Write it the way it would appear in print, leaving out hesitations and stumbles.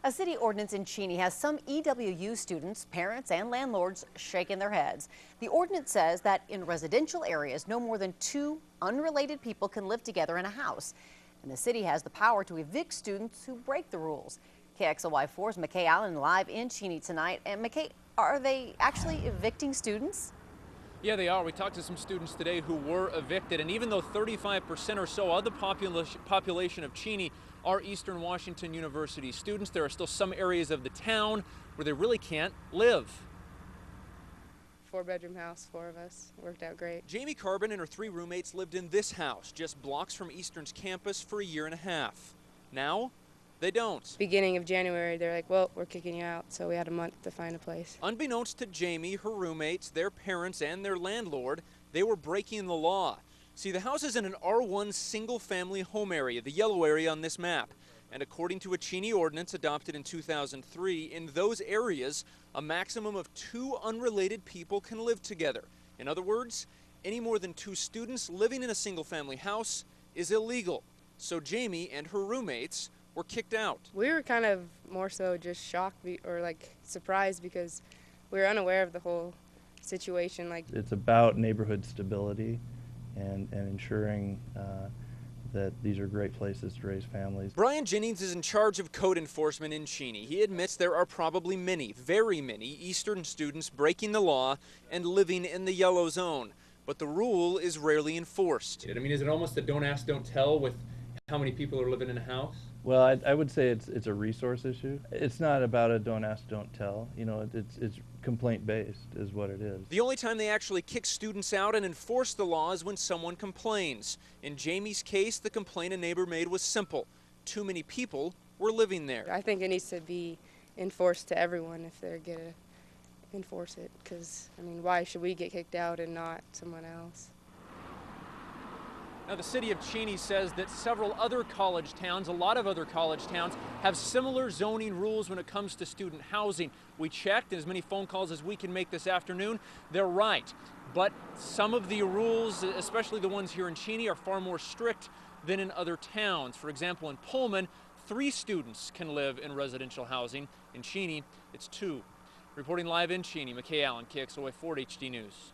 A city ordinance in Cheney has some EWU students, parents, and landlords shaking their heads. The ordinance says that in residential areas, no more than 2 unrelated people can live together in a house. And the city has the power to evict students who break the rules. KXLY4's McKay Allen live in Cheney tonight. And McKay, are they actually evicting students? Yeah, they are. We talked to some students today who were evicted, and even though 35% or so of the population of Cheney are Eastern Washington University students, there are still some areas of the town where they really can't live. 4-bedroom house, 4 of us. Worked out great. Jamie Carbon and her 3 roommates lived in this house, just blocks from Eastern's campus, for a year and a half. Now, they don't. Beginning of January, they're like, well, we're kicking you out, so we had a month to find a place. Unbeknownst to Jamie, her roommates, their parents, and their landlord, they were breaking the law. See, the house is in an R1 single-family home area, the yellow area on this map. And according to a Cheney ordinance adopted in 2003, in those areas, a maximum of 2 unrelated people can live together. In other words, any more than 2 students living in a single-family house is illegal. So Jamie and her roommates were kicked out. We were kind of more so just shocked or like surprised because we were unaware of the whole situation. It's about neighborhood stability and ensuring that these are great places to raise families. Brian Jennings is in charge of code enforcement in Cheney. He admits there are probably many, very many, Eastern students breaking the law and living in the yellow zone. But the rule is rarely enforced. I mean, is it almost a don't ask, don't tell with how many people are living in a house? Well, I would say it's a resource issue. It's not about a don't ask, don't tell. You know, it's complaint-based is what it is. The only time they actually kick students out and enforce the law is when someone complains. In Jamie's case, the complaint a neighbor made was simple. Too many people were living there. I think it needs to be enforced to everyone if they're going to enforce it. Because, I mean, why should we get kicked out and not someone else? Now, the city of Cheney says that several other college towns, a lot of other college towns, have similar zoning rules when it comes to student housing. We checked, and as many phone calls as we can make this afternoon, they're right. But some of the rules, especially the ones here in Cheney, are far more strict than in other towns. For example, in Pullman, 3 students can live in residential housing. In Cheney, it's 2. Reporting live in Cheney, McKay Allen, KXLY4 HD News.